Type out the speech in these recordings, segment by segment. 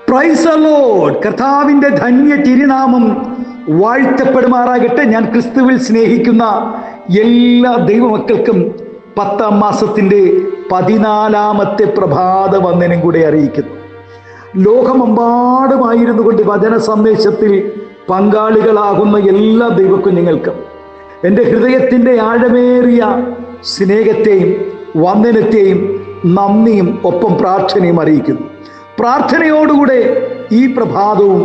Praise the Lord. കർത്താവിൻ്റെ ധന്യ തിരുനാമം വാഴ്ത്തപ്പെടുമാറാകട്ടെ. ഞാൻ ക്രിസ്തുവിൽ സ്നേഹിക്കുന്ന എല്ലാ ദൈവമക്കൾക്കും 10ാം മാസത്തിൻ്റെ 14ാമത്തെ പ്രഭാത വന്ദനം കൂടെ അറിയിക്കുന്നു. ലോകമെമ്പാടുമായിരുന്നു കൊണ്ട് വചന സന്ദേശത്തിൽ പങ്കാളികളാകുന്ന എല്ലാ ദൈവക്കുഞ്ഞുങ്ങൾക്കും എൻ്റെ ഹൃദയത്തിൻ്റെ ആഴമേറിയ സ്നേഹത്തെയും വന്ദനത്തെയും നന്ദിയും ഒപ്പം പ്രാർത്ഥനയും അറിയിക്കുന്നു. പ്രാർത്ഥനയോടുകൂടെ ഈ പ്രഭാതവും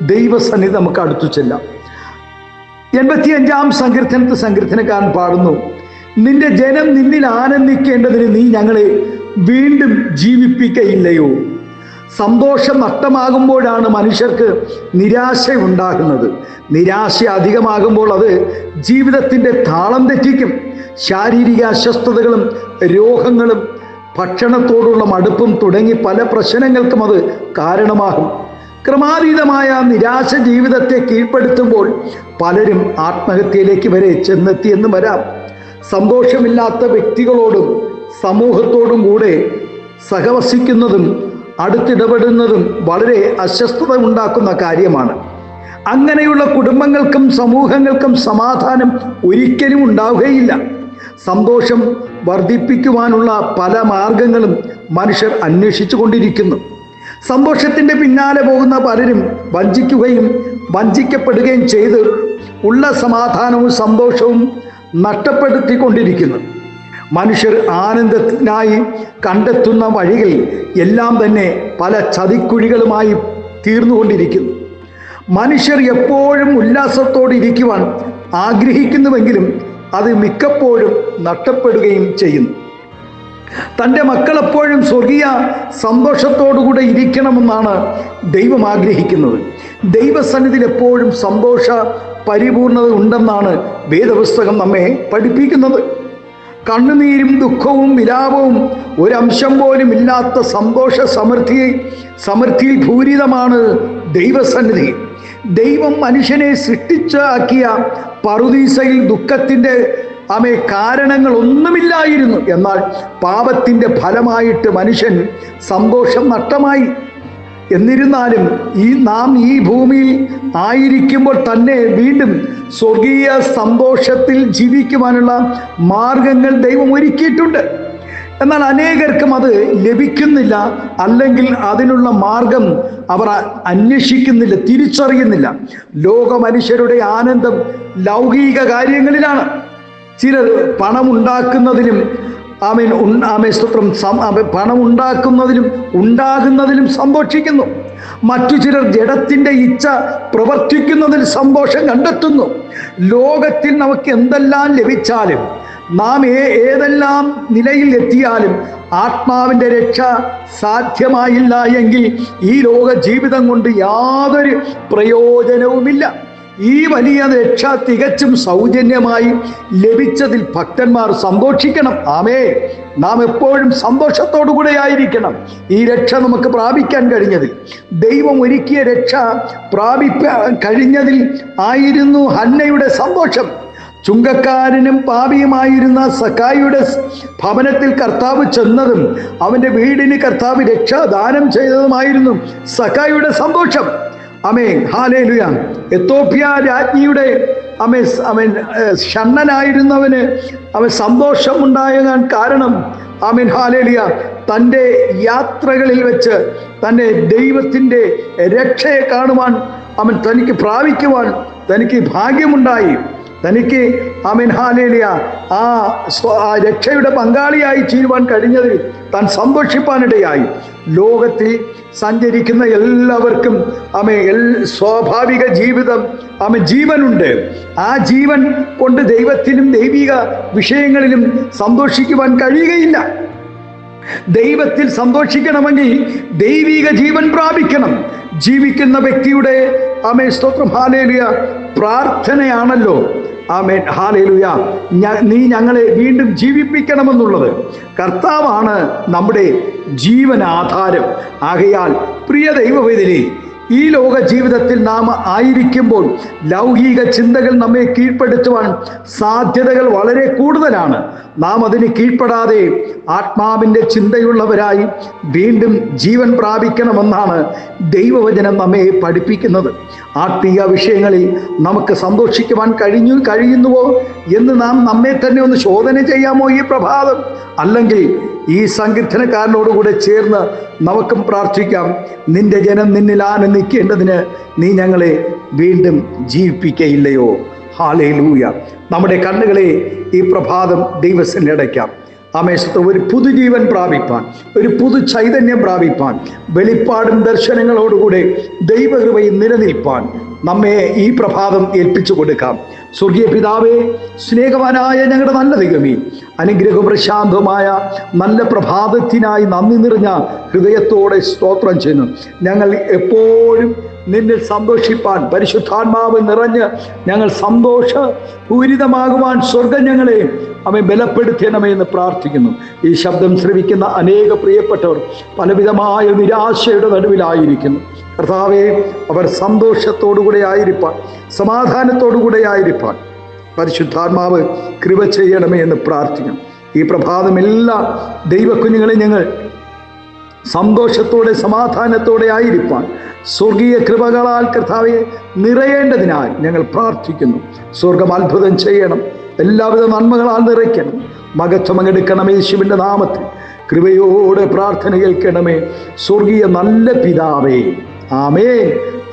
ദൈവസന്നിധി നമുക്ക് അടുത്തു ചെല്ലാം. 85-ാം സങ്കീർത്തനക്കാരൻ പാടുന്നു, നിന്റെ ജനം നിന്നിൽ ആനന്ദിക്കേണ്ടതിന് നീ ഞങ്ങളെ വീണ്ടും ജീവിപ്പിക്കയില്ലയോ. സന്തോഷം നഷ്ടമാകുമ്പോഴാണ് മനുഷ്യർക്ക് നിരാശ ഉണ്ടാകുന്നത്. നിരാശ അധികമാകുമ്പോൾ അത് ജീവിതത്തിൻ്റെ താളം തെറ്റിക്കും. ശാരീരിക അസ്വസ്ഥതകളും രോഗങ്ങളും ഭക്ഷണത്തോടുള്ള മടുപ്പും തുടങ്ങി പല പ്രശ്നങ്ങൾക്കും അത് കാരണമാകും. ക്രമാതീതമായ നിരാശ ജീവിതത്തെ കീഴ്പ്പെടുത്തുമ്പോൾ പലരും ആത്മഹത്യയിലേക്ക് വരെ ചെന്നെത്തിയെന്ന് വരാം. സന്തോഷമില്ലാത്ത വ്യക്തികളോടും സമൂഹത്തോടും കൂടെ സഹവസിക്കുന്നതും അടുത്തിടപെടുന്നതും വളരെ അസ്വസ്ഥത ഉണ്ടാക്കുന്ന കാര്യമാണ്. അങ്ങനെയുള്ള കുടുംബങ്ങൾക്കും സമൂഹങ്ങൾക്കും സമാധാനം ഒരിക്കലും ഉണ്ടാവുകയില്ല. സന്തോഷം വർദ്ധിപ്പിക്കുവാനുള്ള പല മാർഗങ്ങളും മനുഷ്യർ അന്വേഷിച്ചു കൊണ്ടിരിക്കുന്നു. സന്തോഷത്തിൻ്റെ പിന്നാലെ പോകുന്ന പലരും വഞ്ചിക്കപ്പെടുകയും ചെയ്ത് ഉള്ള സമാധാനവും സന്തോഷവും നഷ്ടപ്പെടുത്തിക്കൊണ്ടിരിക്കുന്നു. മനുഷ്യർ ആനന്ദത്തിനായി കണ്ടെത്തുന്ന വഴികൾ എല്ലാം തന്നെ പല ചതിക്കുഴികളുമായി തീർന്നുകൊണ്ടിരിക്കുന്നു. മനുഷ്യർ എപ്പോഴും ഉല്ലാസത്തോടെ ഇരിക്കുവാൻ ആഗ്രഹിക്കുന്നുവെങ്കിലും അത് മിക്കപ്പോഴും നഷ്ടപ്പെടുകയും ചെയ്യുന്നു. തൻ്റെ മക്കളെപ്പോഴും സ്വർഗീയ സന്തോഷത്തോടുകൂടെ ഇരിക്കണമെന്നാണ് ദൈവം ആഗ്രഹിക്കുന്നത്. ദൈവസന്നിധിയിൽ എപ്പോഴും സന്തോഷ പരിപൂർണത ഉണ്ടെന്നാണ് വേദപുസ്തകം നമ്മെ പഠിപ്പിക്കുന്നത്. കണ്ണുനീരും ദുഃഖവും വിലാപവും ഒരംശം പോലും ഇല്ലാത്ത സന്തോഷ സമൃദ്ധിയിൽ ഭൂരിതമാണ് ദൈവസന്നിധി. ദൈവം മനുഷ്യനെ സൃഷ്ടിച്ചാക്കിയ പറുദീസയിൽ ദുഃഖത്തിൻ്റെ കാരണങ്ങളൊന്നുമില്ലായിരുന്നു. എന്നാൽ പാപത്തിൻ്റെ ഫലമായിട്ട് മനുഷ്യൻ സന്തോഷം നഷ്ടമായി. എന്നിരുന്നാലും നാം ഈ ഭൂമിയിൽ ആയിരിക്കുമ്പോൾ തന്നെ വീണ്ടും സ്വർഗീയ സന്തോഷത്തിൽ ജീവിക്കുവാനുള്ള മാർഗങ്ങൾ ദൈവം ഒരുക്കിയിട്ടുണ്ട്. എന്നാൽ അനേകർക്കും അത് ലഭിക്കുന്നില്ല, അല്ലെങ്കിൽ അതിനുള്ള മാർഗം അവർ അന്വേഷിക്കുന്നില്ല, തിരിച്ചറിയുന്നില്ല. ലോക മനുഷ്യരുടെ ആനന്ദം ലൗകിക കാര്യങ്ങളിലാണ്. ചിലർ പണമുണ്ടാക്കുന്നതിലും പണമുണ്ടാക്കുന്നതിലും ഉണ്ടാകുന്നതിലും സന്തോഷിക്കുന്നു. മറ്റു ചിലർ ജഡത്തിൻ്റെ ഇച്ഛ പ്രവർത്തിക്കുന്നതിൽ സന്തോഷം കണ്ടെത്തുന്നു. ലോകത്തിൽ നമുക്ക് എന്തെല്ലാം ലഭിച്ചാലും നാം ഏതെല്ലാം നിലയിൽ എത്തിയാലും ആത്മാവിൻ്റെ രക്ഷ സാധ്യമായില്ല എങ്കിൽ ഈ ലോക ജീവിതം കൊണ്ട് യാതൊരു പ്രയോജനവുമില്ല. ഈ വലിയ രക്ഷ തികച്ചും സൗജന്യമായി ലഭിച്ചതിൽ ഭക്തന്മാർ സന്തോഷിക്കണം. നാം എപ്പോഴും സന്തോഷത്തോടു കൂടെ ആയിരിക്കണം. ഈ രക്ഷ നമുക്ക് പ്രാപിക്കാൻ കഴിഞ്ഞതിൽ, ദൈവം ഒരുക്കിയ രക്ഷ പ്രാപിക്കാൻ കഴിഞ്ഞതിൽ ആയിരുന്നു ഹന്നയുടെ സന്തോഷം. ചുങ്കക്കാരനും പാപിയുമായിരുന്ന സക്കായിയുടെ ഭവനത്തിൽ കർത്താവ് ചെന്നതും അവൻ്റെ വീടിന് കർത്താവ് രക്ഷ ദാനം ചെയ്തതുമായിരുന്നു സക്കായിയുടെ സന്തോഷം. ഹല്ലേലൂയ. എത്യോപ്യ രാജ്ഞിയുടെ ഷണ്ണനായിരുന്നവന് സന്തോഷമുണ്ടാകാൻ കാരണം ഹല്ലേലൂയ, തൻ്റെ യാത്രകളിൽ വെച്ച് തന്നെ ദൈവത്തിൻ്റെ രക്ഷയെ കാണുവാൻ തനിക്ക് പ്രാപിക്കുവാൻ തനിക്ക് ഭാഗ്യമുണ്ടായി. തനിക്ക് ഹല്ലേലൂയ ആ രക്ഷയുടെ പങ്കാളിയായി ചെയ്യുവാൻ കഴിഞ്ഞതിൽ താൻ സന്തോഷിപ്പാനിടയായി. ലോകത്തിൽ സഞ്ചരിക്കുന്ന എല്ലാവർക്കും സ്വാഭാവിക ജീവിതം ജീവനുണ്ട്. ആ ജീവൻ കൊണ്ട് ദൈവത്തിലും ദൈവിക വിഷയങ്ങളിലും സന്തോഷിക്കുവാൻ കഴിയുകയില്ല. ദൈവത്തിൽ സന്തോഷിക്കണമെങ്കിൽ ദൈവിക ജീവൻ പ്രാപിക്കണം. ജീവിക്കുന്ന വ്യക്തിയുടെ സ്തോത്രം ഹല്ലേലൂയ പ്രാർത്ഥനയാണല്ലോ ഹല്ലേലൂയ, നീ ഞങ്ങളെ വീണ്ടും ജീവിപ്പിക്കണമെന്നുള്ളത്. കർത്താവാണ് നമ്മുടെ ജീവനാധാരം. ആകയാൽ പ്രിയ ദൈവവേദിനെ, ഈ ലോക ജീവിതത്തിൽ നാം ആയിരിക്കുമ്പോൾ ലൗകിക ചിന്തകൾ നമ്മെ കീഴ്പ്പെടുത്തുവാൻ സാധ്യതകൾ വളരെ കൂടുതലാണ്. നാം അതിന് കീഴ്പ്പെടാതെ ആത്മാവിൻ്റെ ചിന്തയുള്ളവരായി വീണ്ടും ജീവൻ പ്രാപിക്കണമെന്നാണ് ദൈവവചനം നമ്മെ പഠിപ്പിക്കുന്നത്. ആത്മീയ വിഷയങ്ങളിൽ നമുക്ക് സന്തോഷിക്കുവാൻ കഴിയുന്നുവോ എന്ന് നാം നമ്മെ തന്നെ ഒന്ന് ശോധന ചെയ്യാമോ ഈ പ്രഭാതം? അല്ലെങ്കിൽ ഈ സങ്കീർത്തനക്കാരനോടുകൂടെ ചേർന്ന് നമുക്കും പ്രാർത്ഥിക്കാം, നിന്റെ ജനം നിന്നിൽ ആനന്ദിക്കേണ്ടതിന് നീ ഞങ്ങളെ വീണ്ടും ജീവിപ്പിക്കയില്ലയോ? ഹല്ലേലൂയ. നമ്മുടെ കണ്ണുകളെ ഈ പ്രഭാതം ദൈവസന്നിധിയിൽ അടയ്ക്കാം. ആമേശത്ത് ഒരു പുതുജീവൻ പ്രാപിപ്പാൻ, ഒരു പുതു ചൈതന്യം പ്രാപിപ്പാൻ, വെളിപ്പാടും ദർശനങ്ങളോടുകൂടെ ദൈവകൃപയിൽ നിലനിൽപ്പാൻ നമ്മെ ഈ പ്രഭാതം ഏൽപ്പിച്ചു കൊടുക്കാം. സ്വർഗീയ പിതാവേ, സ്നേഹവാനായ ഞങ്ങളുടെ നല്ല ദൈവമേ, അനുഗ്രഹപ്രശാന്തമായ നല്ല പ്രഭാതത്തിനായി നന്ദി നിറഞ്ഞ ഹൃദയത്തോടെ സ്തോത്രം ചെയ്യുന്നു. ഞങ്ങൾ എപ്പോഴും നിന്നിൽ സന്തോഷിപ്പാൻ, പരിശുദ്ധാത്മാവ് നിറഞ്ഞ് ഞങ്ങൾ സന്തോഷപൂരിതമാകുവാൻ സ്വർഗം ഞങ്ങളെ ബലപ്പെടുത്തണമേ എന്ന് പ്രാർത്ഥിക്കുന്നു. ഈ ശബ്ദം ശ്രവിക്കുന്ന അനേക പ്രിയപ്പെട്ടവർ പലവിധമായ നിരാശയുടെ നടുവിലായിരിക്കുന്നു. കർത്താവേ, അവർ സന്തോഷത്തോടുകൂടെ ആയിരിക്കാൻ, സമാധാനത്തോടുകൂടെ ആയിരിക്കാൻ പരിശുദ്ധാത്മാവ് കൃപ ചെയ്യണമേ എന്ന് പ്രാർത്ഥിക്കണം. ഈ പ്രഭാതം എല്ലാ ദൈവക്കുഞ്ഞുങ്ങളെ ഞങ്ങൾ സന്തോഷത്തോടെ സമാധാനത്തോടെ ആയിരിക്കാൻ സ്വർഗീയ കൃപകളാൽ കർത്താവെ നിറയേണ്ടതിനായി ഞങ്ങൾ പ്രാർത്ഥിക്കുന്നു. സ്വർഗം അത്ഭുതം ചെയ്യണം, എല്ലാവിധ നന്മകളാൽ നിറയ്ക്കണം. മഹത്വം എടുക്കണമേ യേശുവിൻ്റെ നാമത്തിൽ. കൃപയോടെ പ്രാർത്ഥന കേൾക്കണമേ സ്വർഗീയ നല്ല പിതാവേ. ആമേൻ,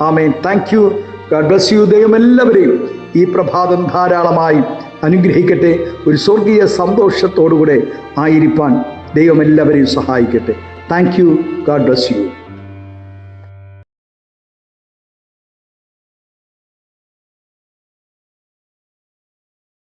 ആമേൻ. Thank you. God bless you. ദൈവം എല്ലാവരെയും ഈ പ്രഭാതം ധാരാളമായി അനുഗ്രഹിക്കട്ടെ. ഒരു സ്വർഗീയ സന്തോഷത്തോടുകൂടെ ആയിരിക്കാൻ ദൈവം എല്ലാവരെയും സഹായിക്കട്ടെ. Thank you. God bless U.